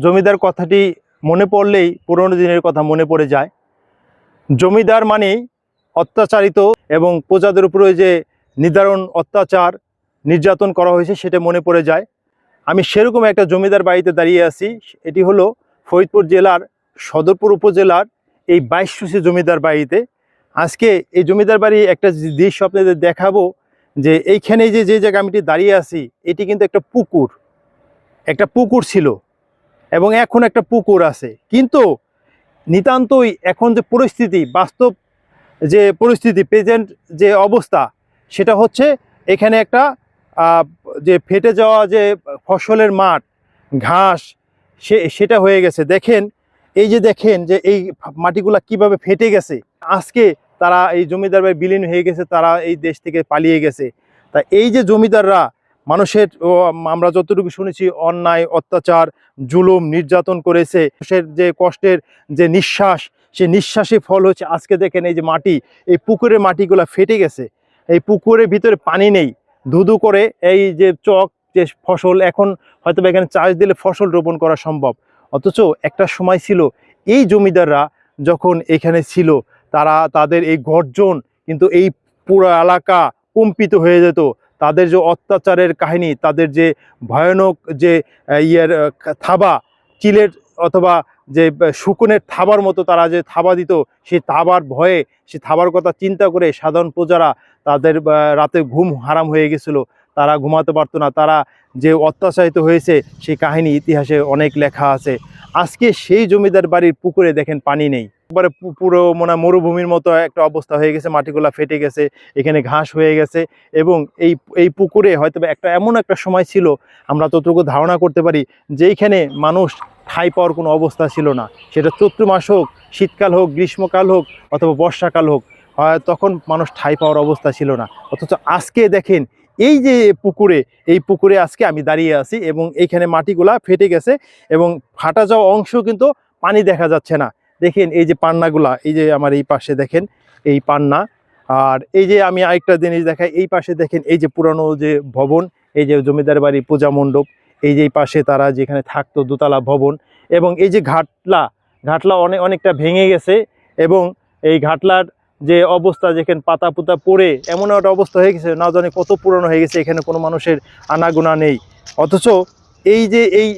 জমিদার কথাটি মনে পড়লেই পুরনো দিনের কথা মনে পড়ে যায়। জমিদার মানে অত্যাচারিত এবং প্রজাদের উপরে যে নির্ধারণ অত্যাচার নির্যাতন করা হয়েছে সেটা মনে পড়ে যায়। আমি সেরকম একটা জমিদার বাড়িতে দাঁড়িয়ে আছি। এটি হলো ফরিদপুর জেলার সদরপুর উপজেলার এই 22 জমিদার বাড়িতে। আজকে এই জমিদার বাড়ি একটা দৃশ্য আপনাদের দেখাবো, যে এইখানে যে জায়গা আমি দাঁড়িয়ে আছি এটি কিন্তু একটা পুকুর ছিল এবং এখন একটা পুকুর আছে। কিন্তু নিতান্তই এখন যে পরিস্থিতি, বাস্তব যে পরিস্থিতি, প্রেজেন্ট যে অবস্থা, সেটা হচ্ছে এখানে একটা যে ফেটে যাওয়া যে ফসলের মাঠ, ঘাস, সেটা হয়ে গেছে। দেখেন দেখেন যে এই মাটিগুলা কিভাবে ফেটে গেছে। আজকে তারা এই জমিদার ভাই বিলীন হয়ে গেছে, তারা এই দেশ থেকে পালিয়ে গেছে। তা এই যে জমিদাররা মানুষের, আমরা যতটুকু শুনেছি, অন্যায় অত্যাচার জুলুম নির্যাতন করেছে, মানুষের যে কষ্টের যে নিঃশ্বাস, সে নিঃশ্বাসের ফল হচ্ছে আজকে দেখেন এই যে মাটি, এই পুকুরের মাটিগুলা ফেটে গেছে। এই পুকুরের ভিতরে পানি নেই, ধুধু করে এই যে চক, যে ফসল এখন হয়তো এখানে চাষ দিলে ফসল রোপণ করা সম্ভব। অথচ একটা সময় ছিল এই জমিদাররা যখন এখানে ছিল, তাদের এই গর্জন কিন্তু এই পুরো এলাকা কম্পিত হয়ে যেত। তাদের যে অত্যাচারের কাহিনী, তাদের যে ভয়ানক যে থাবা, চিলের অথবা যে শুকনের থাবার মতো তারা যে থাবা দিত, সেই থাবার ভয়ে, সে থাবার কথা চিন্তা করে সাধারণ প্রজারা তাদের রাতে ঘুম হারাম হয়ে গেছিল, তারা ঘুমাতে পারতো না। তারা যে অত্যাচারিত হয়েছে সেই কাহিনী ইতিহাসে অনেক লেখা আছে। আজকে সেই জমিদার বাড়ির পুকুরে দেখেন পানি নেই, একবারে পুরো মরুভূমির মতো একটা অবস্থা হয়ে গেছে, মাটিগুলা ফেটে গেছে, এখানে ঘাস হয়ে গেছে। এবং এই পুকুরে হয়তো এমন একটা সময় ছিল, আমরা ততটুকু ধারণা করতে পারি, যে এইখানে মানুষ ঠাঁই পাওয়ার কোনো অবস্থা ছিল না। সেটা চৈত্র মাস হোক, শীতকাল হোক, গ্রীষ্মকাল হোক অথবা বর্ষাকাল হোক, তখন মানুষ ঠাঁই পাওয়ার অবস্থা ছিল না। অথচ আজকে দেখেন এই যে এই পুকুরে আজকে আমি দাঁড়িয়ে আছি এবং এইখানে মাটিগুলা ফেটে গেছে এবং ফাটা যাওয়া অংশ কিন্তু পানি দেখা যাচ্ছে না। দেখেন এই যে পান্নাগুলা, এই যে আমার এই পাশে দেখেন এই পান্না। আর এই যে আমি আরেকটা জিনিস দেখাই, এই পাশে দেখেন এই যে পুরানো যে ভবন, এই যে জমিদার বাড়ি পূজা মণ্ডপ, এই যে এই পাশে তারা যেখানে থাকতো দোতলা ভবন। এবং এই যে ঘাটলা অনেকটা ভেঙে গেছে এবং এই ঘাটলার যে অবস্থা, যেখানে পাতা পুতা পড়ে এমন একটা অবস্থা হয়ে গেছে, না জানি কত পুরনো হয়ে গেছে, এখানে কোনো মানুষের আনাগোনা নেই। অথচ এই যে এই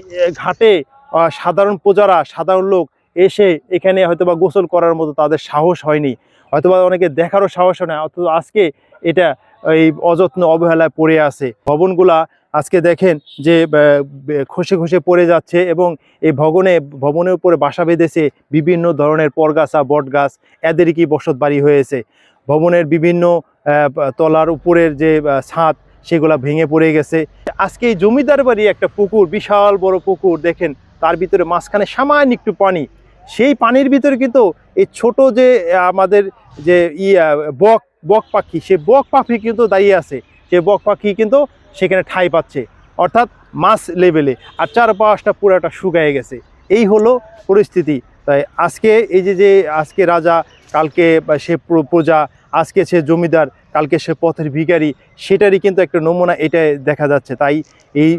ঘাটে সাধারণ প্রজারা, সাধারণ লোক এসে এখানে হয়তোবা গোসল করার মতো তাদের সাহস হয়নি, হয়তোবা অনেকে দেখারও সাহস হয় না। অথচ আজকে এটা এই অযত্ন অবহেলায় পড়ে আছে। ভবনগুলা আজকে দেখেন যে খসে খসে পড়ে যাচ্ছে এবং এই ভবনের উপরে বাসা বেঁধেছে বিভিন্ন ধরনের পরগাছা, বট গাছ, এদেরই কি বসত বাড়ি হয়েছে। ভবনের বিভিন্ন তলার উপরের যে ছাদ, সেগুলা ভেঙে পড়ে গেছে। আজকে এই জমিদার বাড়ি একটা পুকুর, বিশাল বড় পুকুর, দেখেন তার ভিতরে মাঝখানে সামান্য একটু পানি। সেই পানির ভিতরে কিন্তু এই ছোট যে আমাদের যে বক পাখি, সে বক পাখি কিন্তু দাঁড়িয়ে আছে। সে বক পাখি কিন্তু সেখানে ঠাঁই পাচ্ছে, অর্থাৎ মাছ লেভেলে। আর চারপাশটা পুরোটা শুকিয়ে গেছে। এই হলো পরিস্থিতি। তাই আজকে এই যে আজকে রাজা, কালকে সে প্রজা, আজকে সে জমিদার, কালকে সে পথের ভিখারি, সেটারই কিন্তু একটা নমুনা এটা দেখা যাচ্ছে। তাই এই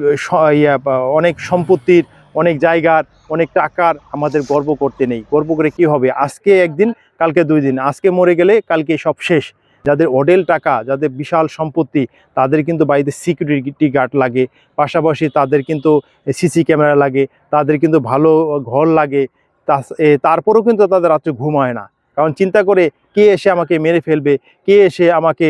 অনেক সম্পত্তির, অনেক জায়গার, অনেক টাকার আমাদের গর্ব করতে নেই। গর্ব করে কি হবে? আজকে একদিন, কালকে 2 দিন, আজকে মরে গেলে কালকে সব শেষ। যাদের অডেল টাকা, যাদের বিশাল সম্পত্তি, তাদের কিন্তু বাড়িতে সিকিউরিটি গার্ড লাগে, পাশাপাশি তাদের কিন্তু সিসি ক্যামেরা লাগে, তাদের কিন্তু ভালো ঘর লাগে। তারপরেও কিন্তু তাদের রাত্রে ঘুম হয় না, কারণ চিন্তা করে কে এসে আমাকে মেরে ফেলবে, কে এসে আমাকে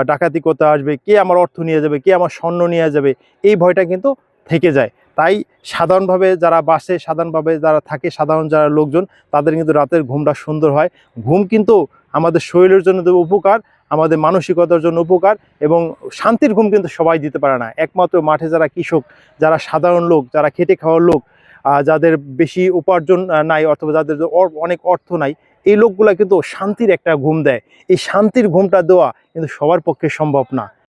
ডাকাতি করতে আসবে, কে আমার অর্থ নিয়ে যাবে, কে আমার স্বর্ণ নিয়ে যাবে, এই ভয়টা কিন্তু থেকে যায়। তাই সাধারণভাবে যারা বাসে, সাধারণভাবে যারা থাকে, সাধারণ যারা লোকজন, তাদের কিন্তু রাতের ঘুমটা সুন্দর হয়। ঘুম কিন্তু আমাদের শরীরের জন্য উপকার, আমাদের মানসিকতার জন্য উপকার, এবং শান্তির ঘুম কিন্তু সবাই দিতে পারে না। একমাত্র মাঠে যারা কৃষক, যারা সাধারণ লোক, যারা খেটে খাওয়ার লোক, যাদের বেশি উপার্জন নাই অথবা যাদের অনেক অর্থ নাই, এই লোকগুলা কিন্তু শান্তির একটা ঘুম দেয়। এই শান্তির ঘুমটা দেওয়া কিন্তু সবার পক্ষে সম্ভব না।